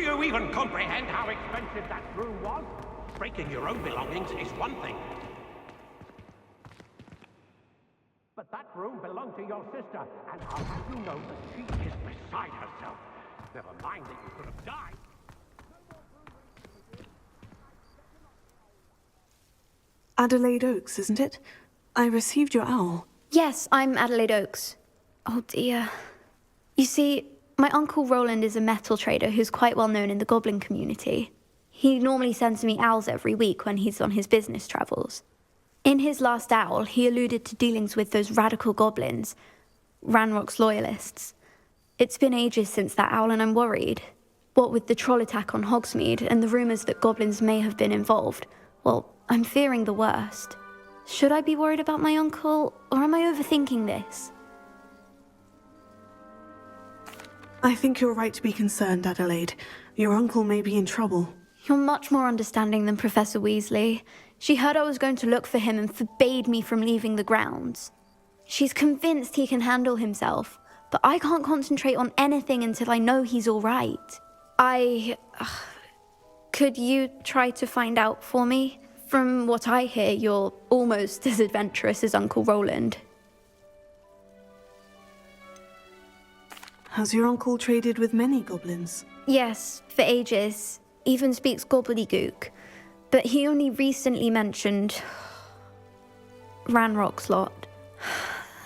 you even comprehend how expensive that room was? Breaking your own belongings is one thing. But that room belonged to your sister, and I'll have you know that she is beside herself. Never mind that you could have died. Adelaide Oaks, isn't it? I received your owl. Yes, I'm Adelaide Oaks. Oh dear. You see, my uncle Rowland is a metal trader who's quite well known in the goblin community. He normally sends me owls every week when he's on his business travels. In his last owl, he alluded to dealings with those radical goblins, Ranrock's loyalists. It's been ages since that owl and I'm worried. What with the troll attack on Hogsmeade and the rumours that goblins may have been involved, well, I'm fearing the worst. Should I be worried about my uncle, or am I overthinking this? I think you're right to be concerned, Adelaide. Your uncle may be in trouble. You're much more understanding than Professor Weasley. She heard I was going to look for him and forbade me from leaving the grounds. She's convinced he can handle himself, but I can't concentrate on anything until I know he's all right. Could you try to find out for me? From what I hear, you're almost as adventurous as Uncle Rowland. Has your uncle traded with many goblins? Yes, for ages. Even speaks gobbledygook. But he only recently mentioned Ranrock's lot,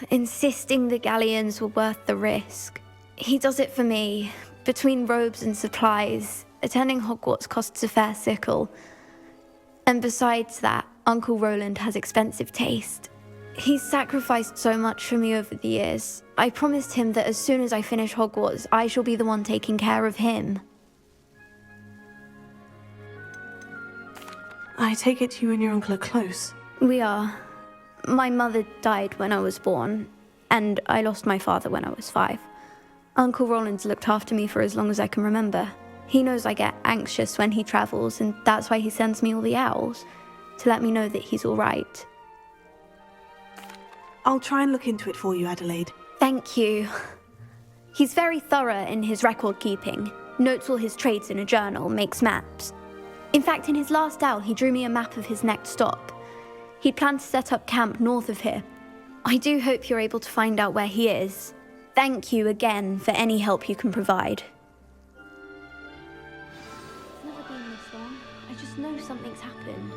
insisting the galleons were worth the risk. He does it for me. Between robes and supplies, attending Hogwarts costs a fair sickle. And besides that, Uncle Rowland has expensive taste. He's sacrificed so much for me over the years. I promised him that as soon as I finish Hogwarts, I shall be the one taking care of him. I take it you and your uncle are close. We are. My mother died when I was born, and I lost my father when I was 5. Uncle Rowland's looked after me for as long as I can remember. He knows I get anxious when he travels, and that's why he sends me all the owls, to let me know that he's all right. I'll try and look into it for you, Adelaide. Thank you. He's very thorough in his record keeping, notes all his trades in a journal, makes maps. In fact, in his last owl, he drew me a map of his next stop. He planned to set up camp north of here. I do hope you're able to find out where he is. Thank you again for any help you can provide. It's never been this long. I just know something's happened.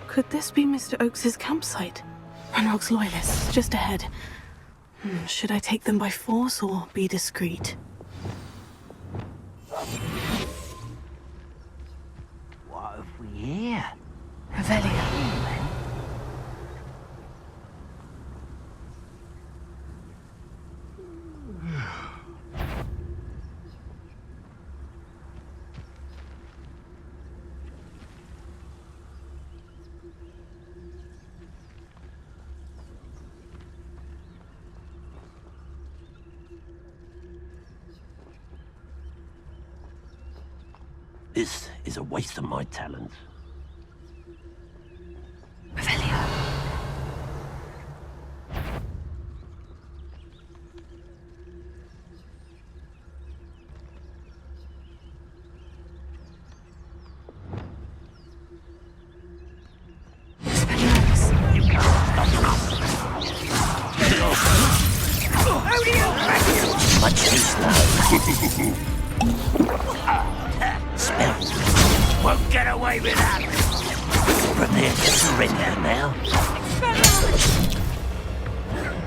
Could this be Mr. Oakes's campsite? Ranrock's loyalists, just ahead. Should I take them by force or be discreet? What have we here? Revelio. This is a waste of my talent. Revelio. Much too slow. Spells won't get away with that. Prepare to surrender now.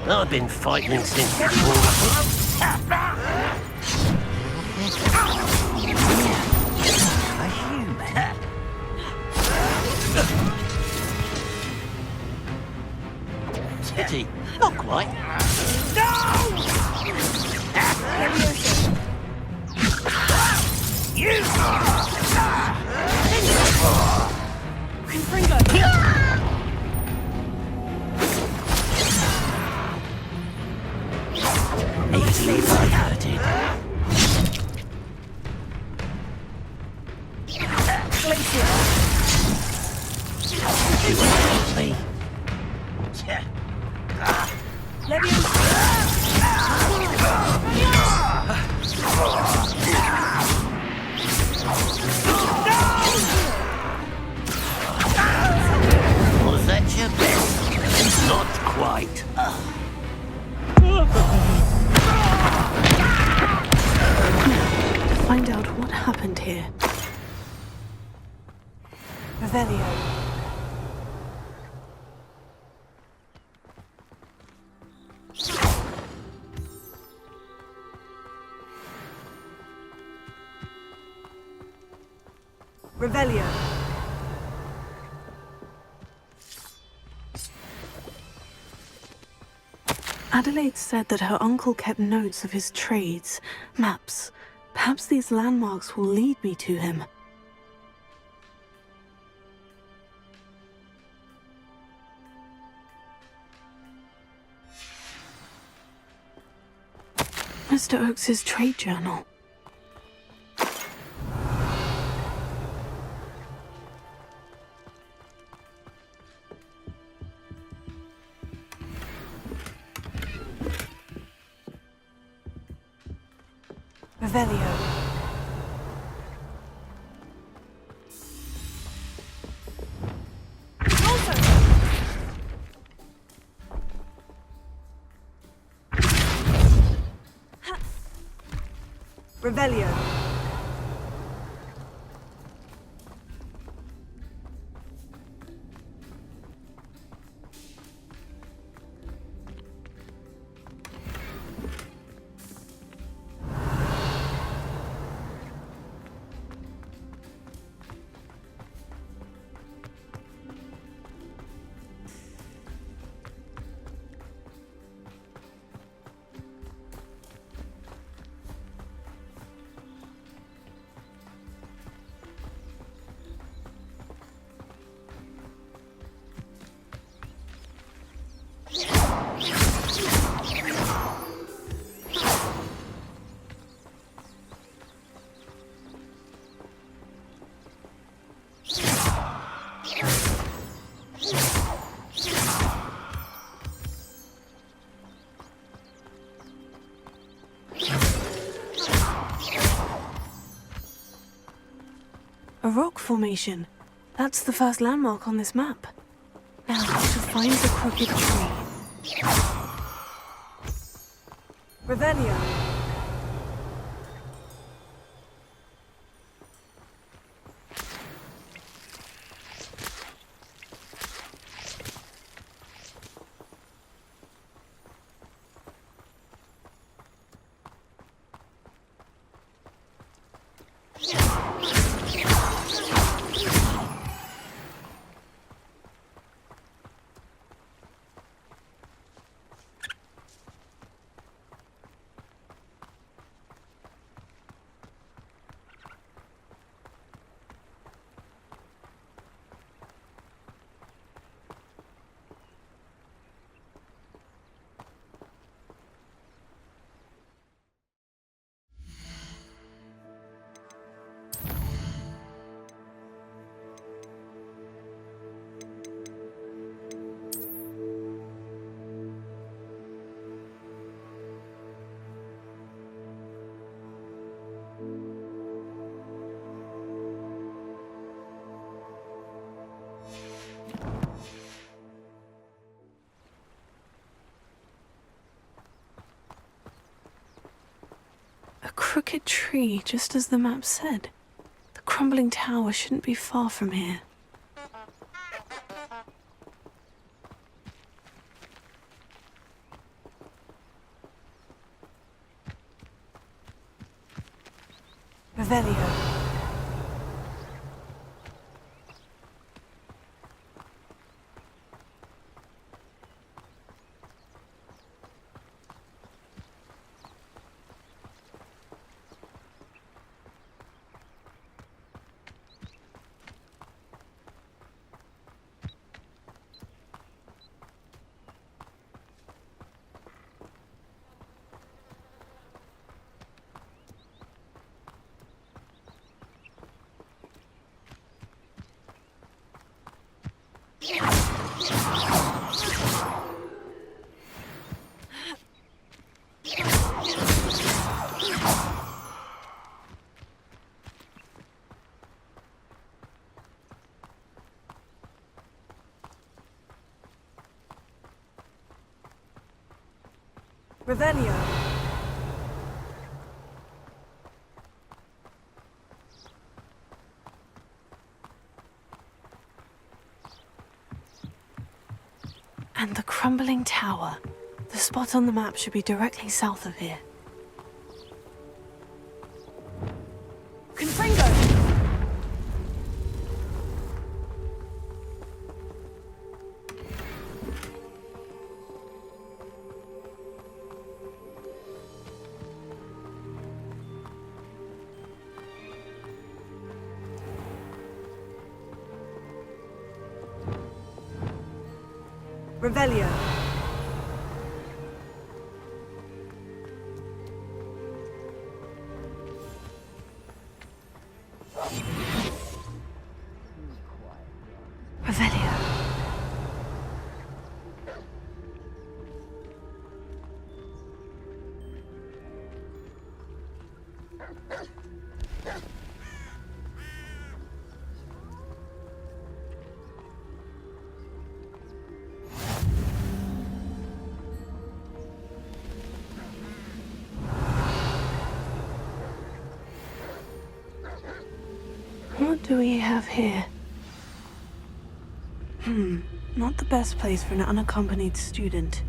I've been fighting since before. Pity, not quite. You! Easily diverted. You want me? Was that your best? Not quite. Find out what happened here. Revelio. Revelio. Adelaide said that her uncle kept notes of his trades, maps. Perhaps these landmarks will lead me to him. Mr. Oakes's trade journal. Revelio. Revelio. A rock formation. That's the first landmark on this map. Now, to find the crooked tree. Revelio. crooked tree, just as the map said. The crumbling tower shouldn't be far from here. Revelio. Revelio. And the crumbling tower. The spot on the map should be directly south of here. Confringo! Revelio. Revelio. What do we have here? Not the best place for an unaccompanied student.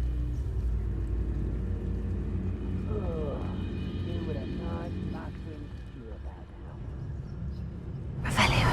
Revelio.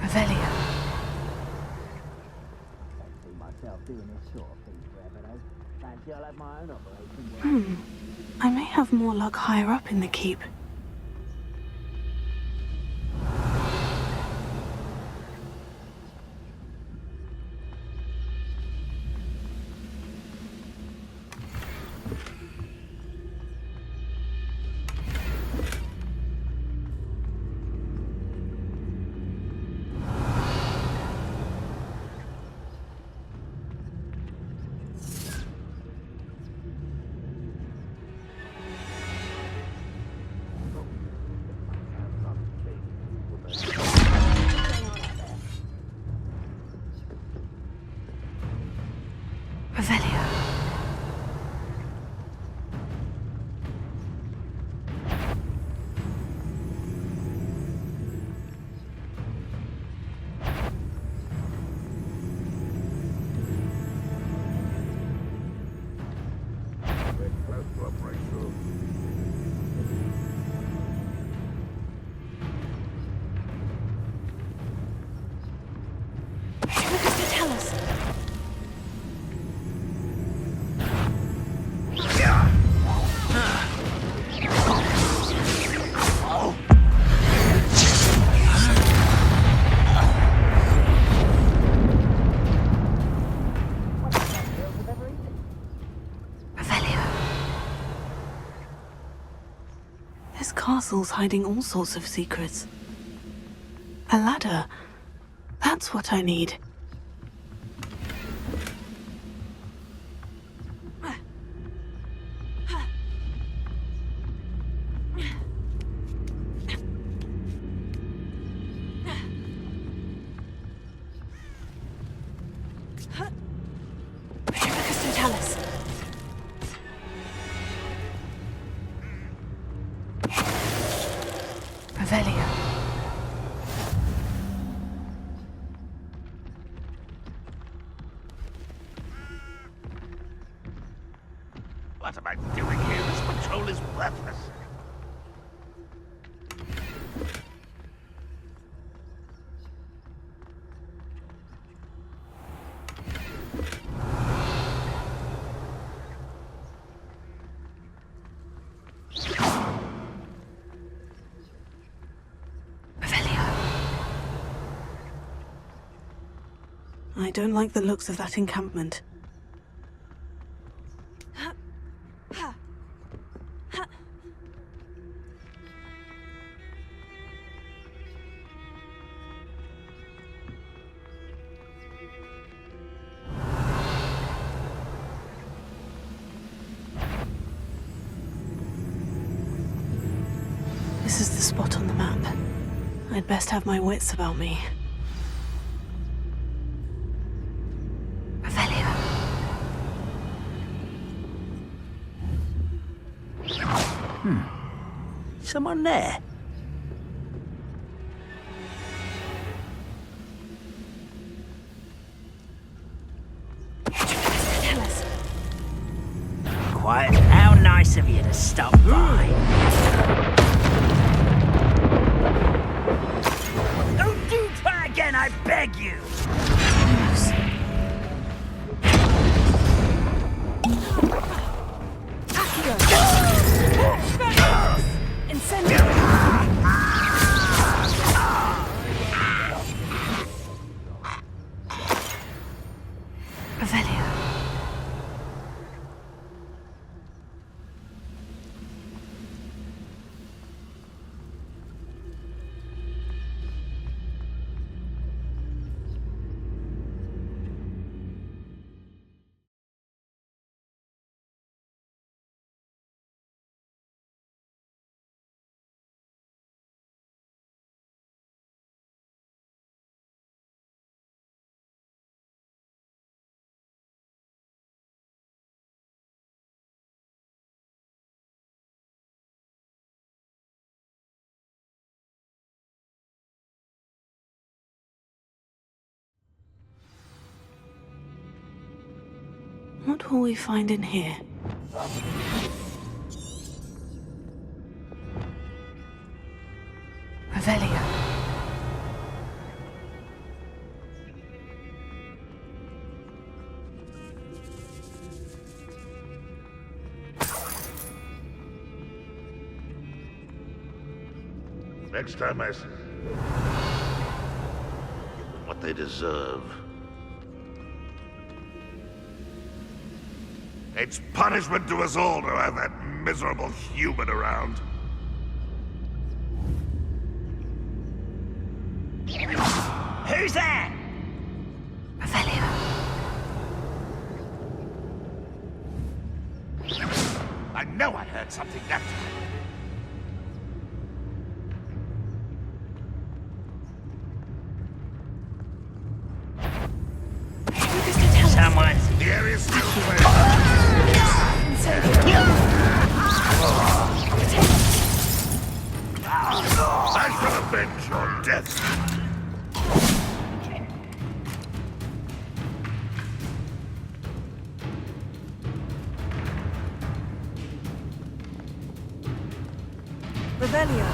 Revelio. I may have more luck higher up in the keep. Revelio. Tell us. castles hiding all sorts of secrets. A ladder. That's what I need. What am I doing here? This patrol is worthless. I don't like the looks of that encampment. This is the spot on the map. I'd best have my wits about me. Someone there? Tell us. Quiet. How nice of you to stop by. Don't you try again, I beg you! What will we find in here? Revelio. Next time I see what they deserve. It's punishment to us all to have that miserable human around. Who's there? Revelio. I know I heard something that time. Someone. The area's still clear. I shall avenge your death. Revelio.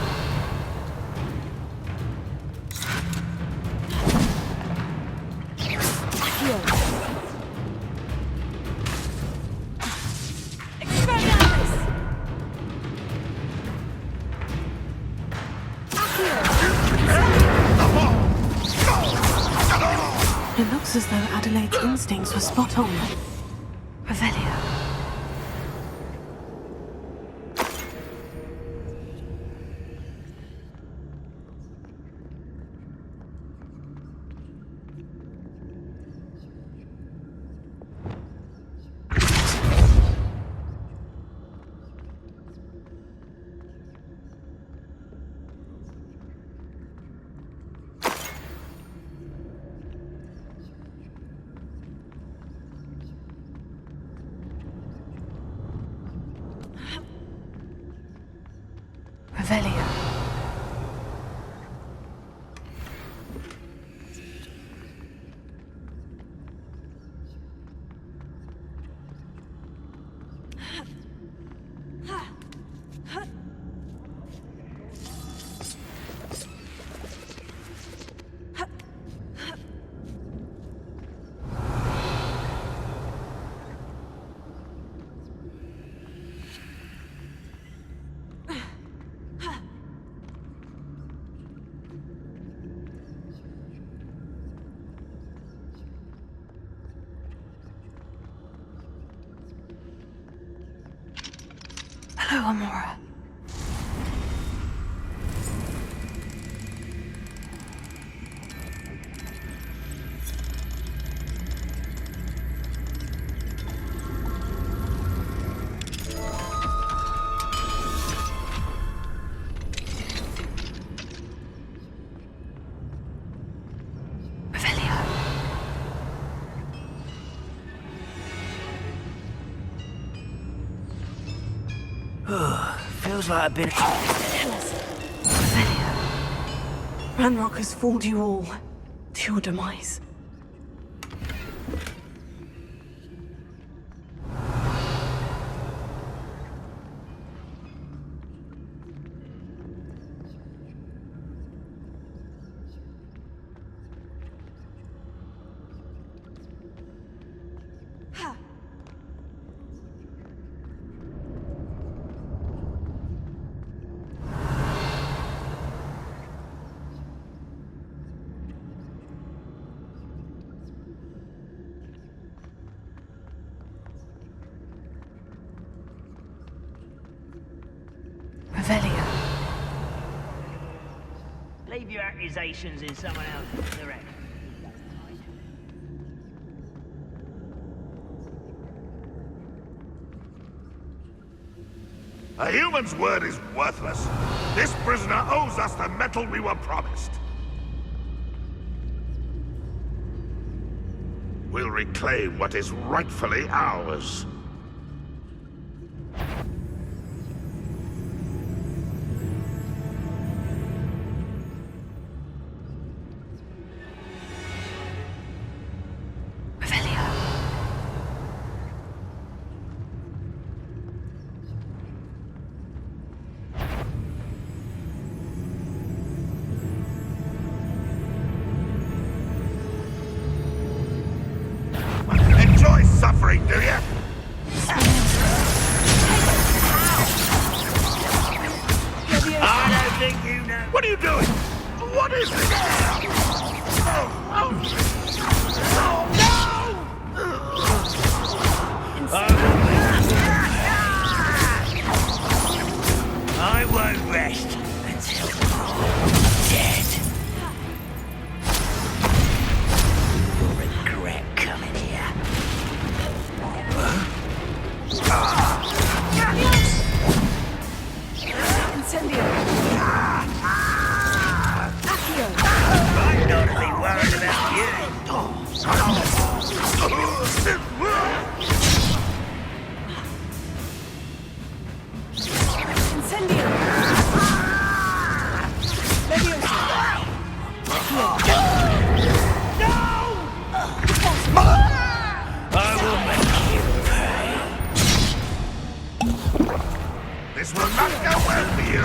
It looks as though Adelaide's instincts were spot on. Revelio. alohomora. Feels like I've been... Ranrock has fooled you all to your demise. Leave your accusations in someone else's direction. A human's word is worthless. This prisoner owes us the metal we were promised. We'll reclaim what is rightfully ours. Enjoy suffering, do you? I don't think you know. What are you doing? What is this? I won't rest until you're dead. You'll regret coming here. Incendio! I'm not to be worried about you. Incendio! I will make you pay. This will not go well for you.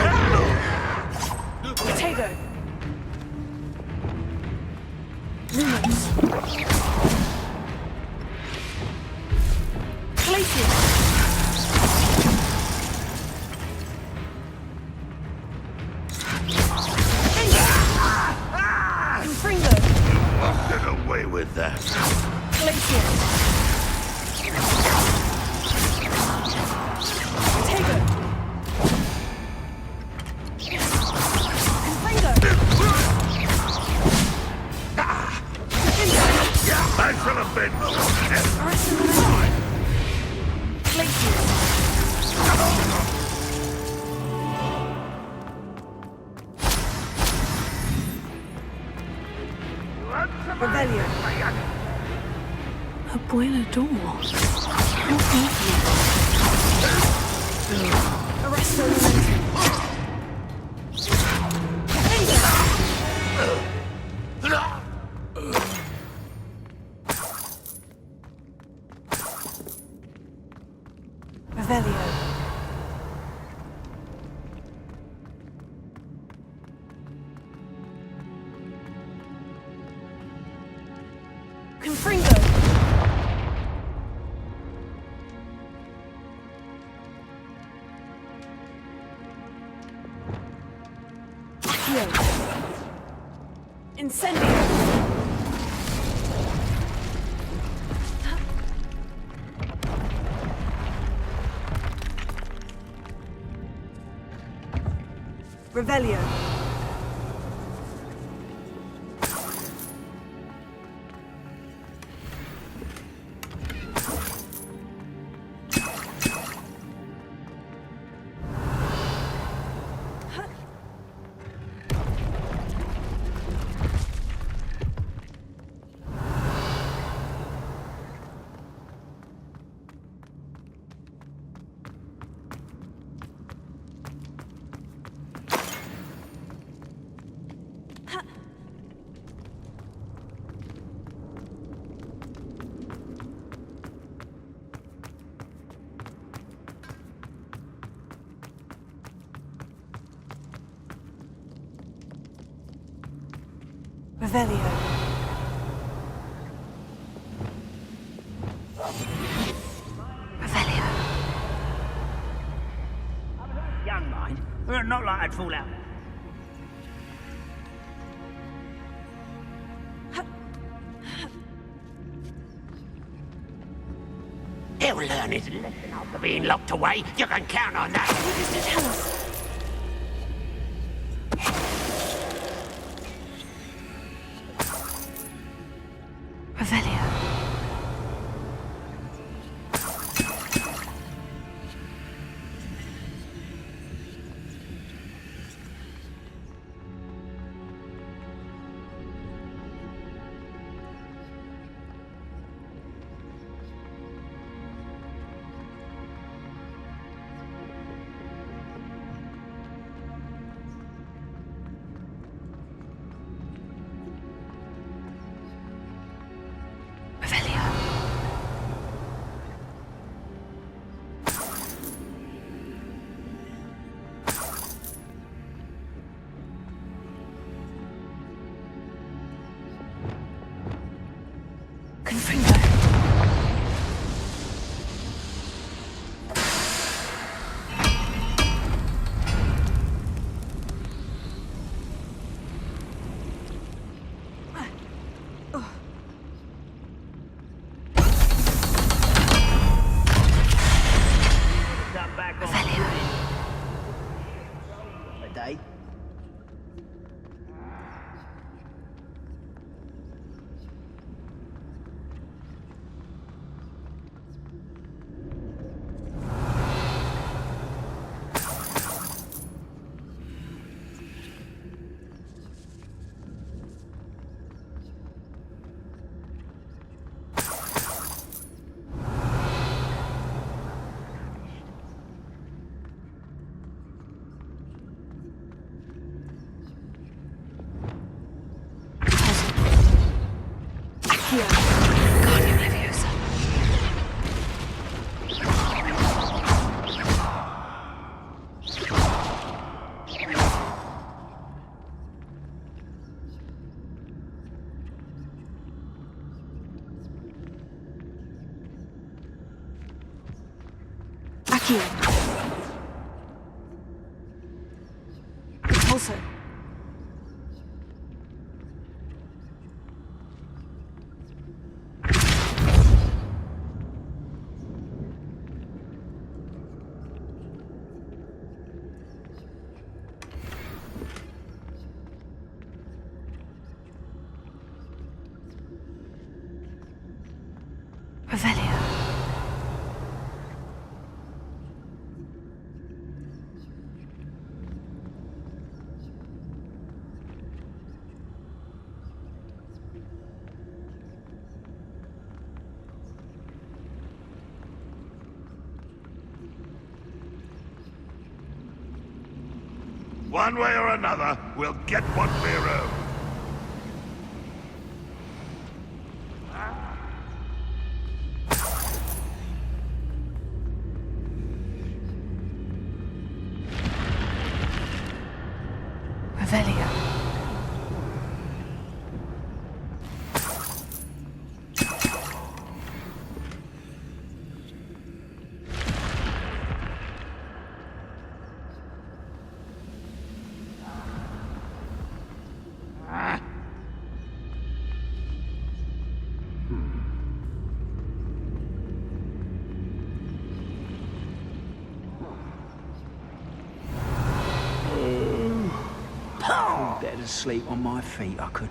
Potato! Lumos! Glacier! Confringo! Won't get away with that. Glacier! Potato! Confringo! Thanks for the bit. Glacier! Rebellion! A boiler door. How Arresto momentum. Revelio. Confringo. Incendio. Revelio. Revelio. Revelio. Young mind. Not like I'd fall out. He'll learn his lesson after being locked away. You can count on that. What does it tell us? Revelio. Accio. Also. Revelio. One way or another, we'll get what we're owed. Revelio. crawl dead asleep on my feet, I could.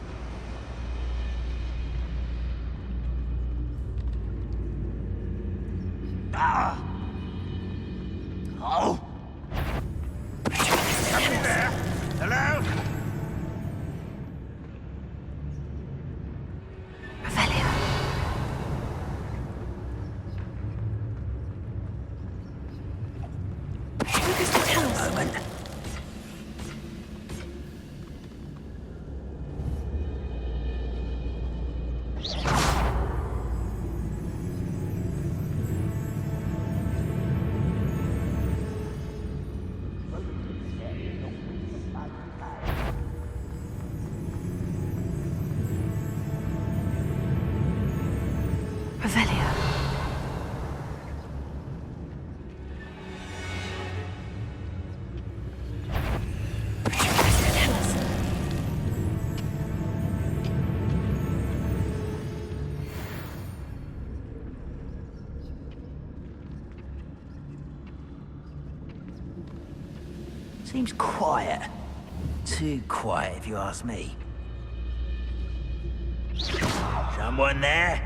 Ah! Oh! Somebody there? Hello? Revelio. Focus to tell us. Moment. Revelio. Focus to tell us. Seems quiet. Too quiet, if you ask me. Someone there?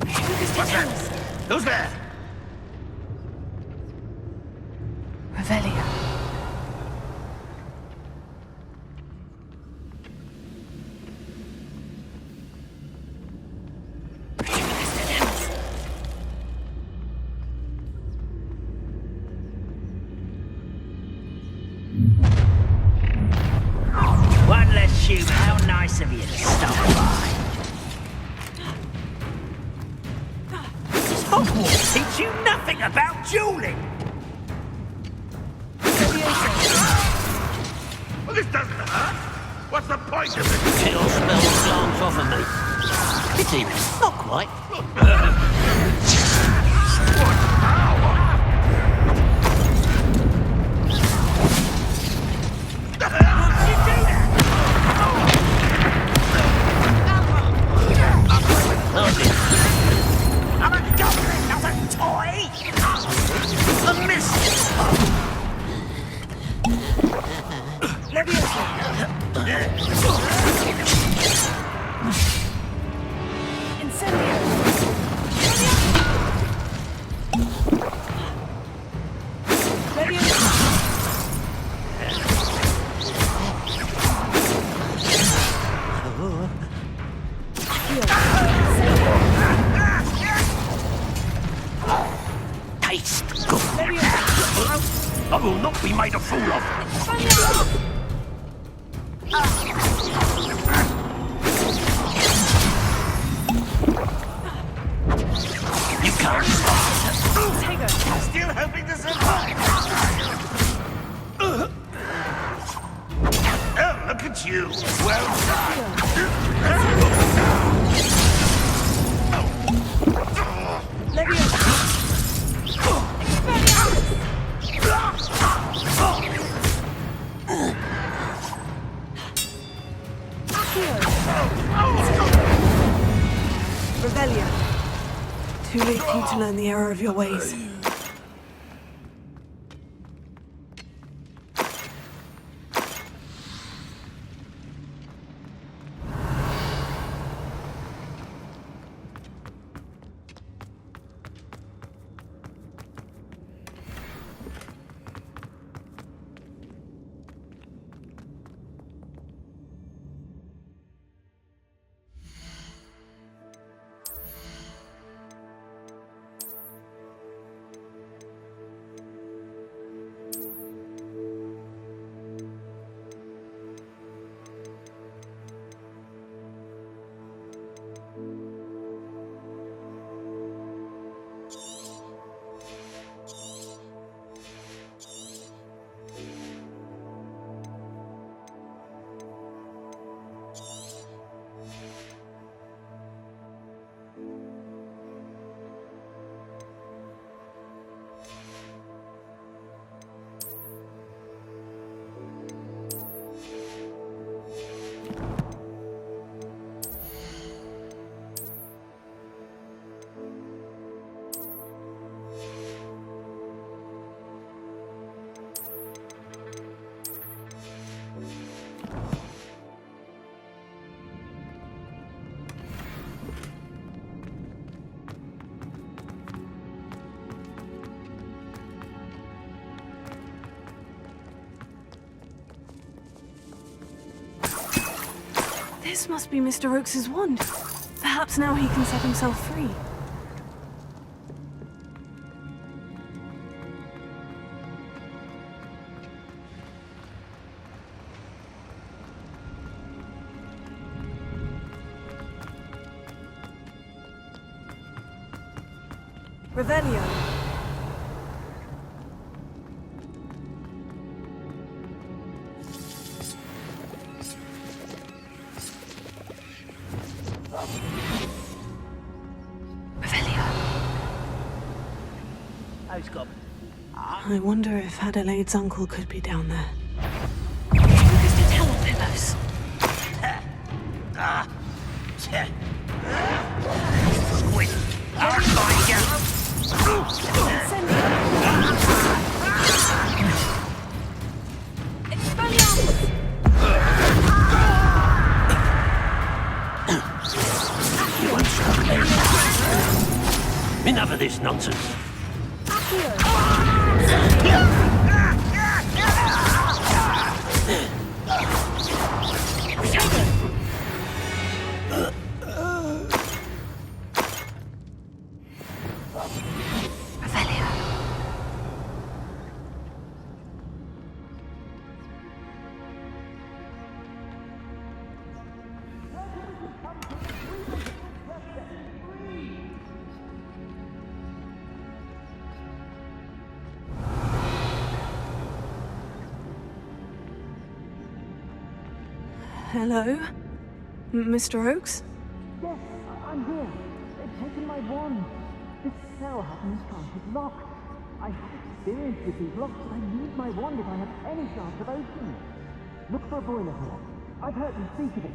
Focus to tell us. Who's there? Revelio. Focus to tell us. One less human. How nice of you to stop by. Does Hogwarts teach you nothing about dueling? Well, this doesn't hurt. What's the point of it? Chill smell the glance off of me. Pity, not quite. I'm a goblin, not a toy! A mist! Taste good. I will not be made a fool of. You can't stop. Still hoping to survive. Oh, look at you. Well Revelio. Too late for you to learn the error of your ways. This must be Mr. Oakes's wand. Perhaps now he can set himself free. Revelio. I wonder if Adelaide's uncle could be down there. Focus to tell on pillows. Squid. Enough of this nonsense. Hello? Mr. Oakes? Yes, I'm here. They've taken my wand. This cell has an enchanted lock. I have experience with these locks, but I need my wand if I have any chance of opening it. Look for a boiler here. I've heard them speak of it.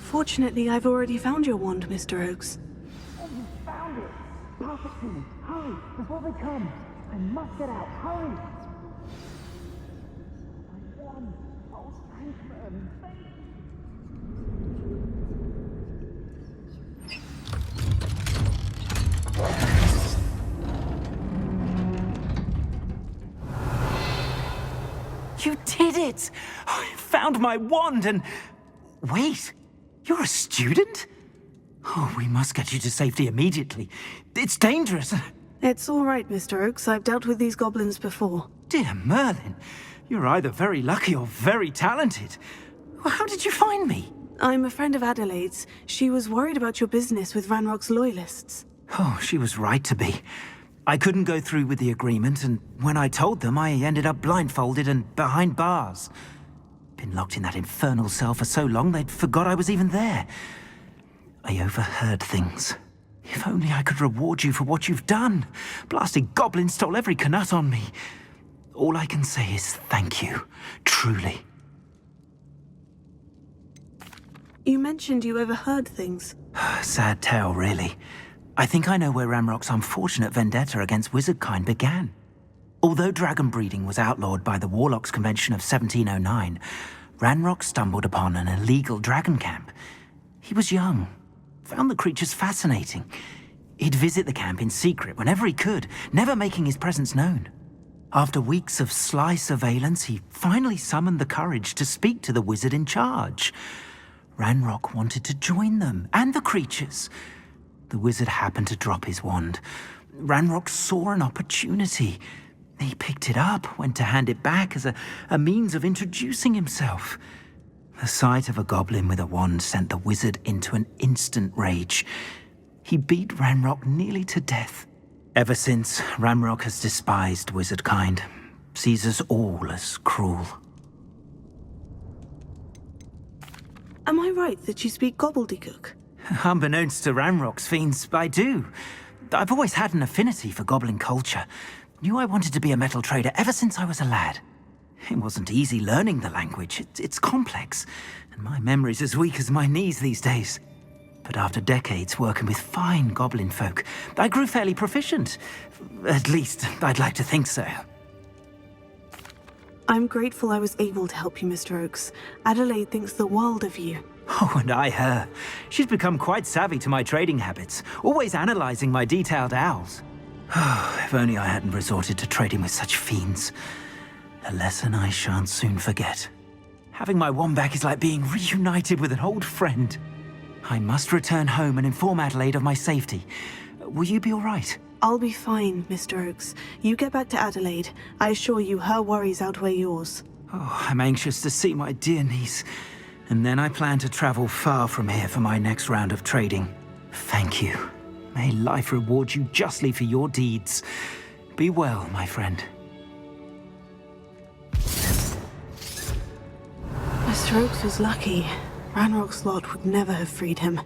Fortunately, I've already found your wand, Mr. Oakes. Oh, you found it! Perfect to me. Hurry, before they come. I must get out. Hurry! My wand. Oh, thank them. Thank You did it! I found my wand and... Wait, you're a student? Oh, we must get you to safety immediately. It's dangerous. It's all right, Mr. Oakes. I've dealt with these goblins before. Dear Merlin, you're either very lucky or very talented. Well, how did you find me? I'm a friend of Adelaide's. She was worried about your business with Ranrock's loyalists. Oh, she was right to be. I couldn't go through with the agreement, and when I told them, I ended up blindfolded and behind bars. Been locked in that infernal cell for so long, they'd forgot I was even there. I overheard things. If only I could reward you for what you've done. Blasted goblin stole every canut on me. All I can say is thank you, truly. You mentioned you overheard things. Sad tale, really. I think I know where Ranrock's unfortunate vendetta against wizardkind began. Although dragon breeding was outlawed by the Warlocks Convention of 1709, Ranrock stumbled upon an illegal dragon camp. He was young, found the creatures fascinating. He'd visit the camp in secret whenever he could, never making his presence known. After weeks of sly surveillance, he finally summoned the courage to speak to the wizard in charge. Ranrock wanted to join them, and the creatures. The wizard happened to drop his wand. Ranrock saw an opportunity. He picked it up, went to hand it back as a means of introducing himself. The sight of a goblin with a wand sent the wizard into an instant rage. He beat Ranrock nearly to death. Ever since, Ranrock has despised wizardkind, sees us all as cruel. Am I right that you speak gobbledygook? Unbeknownst to Ranrock's fiends, I do. I've always had an affinity for goblin culture. Knew I wanted to be a metal trader ever since I was a lad. It wasn't easy learning the language. It's complex, and my memory's as weak as my knees these days. But after decades working with fine goblin folk, I grew fairly proficient. At least, I'd like to think so. I'm grateful I was able to help you, Mr. Oakes. Adelaide thinks the world of you. Oh, and I her. She's become quite savvy to my trading habits, always analyzing my detailed owls. If only I hadn't resorted to trading with such fiends. A lesson I shan't soon forget. Having my wand back is like being reunited with an old friend. I must return home and inform Adelaide of my safety. Will you be all right? I'll be fine, Mr. Oakes. You get back to Adelaide. I assure you her worries outweigh yours. Oh, I'm anxious to see my dear niece. And then I plan to travel far from here for my next round of trading. Thank you. May life reward you justly for your deeds. Be well, my friend. Mr. Oakes was lucky. Ranrock's lot would never have freed him.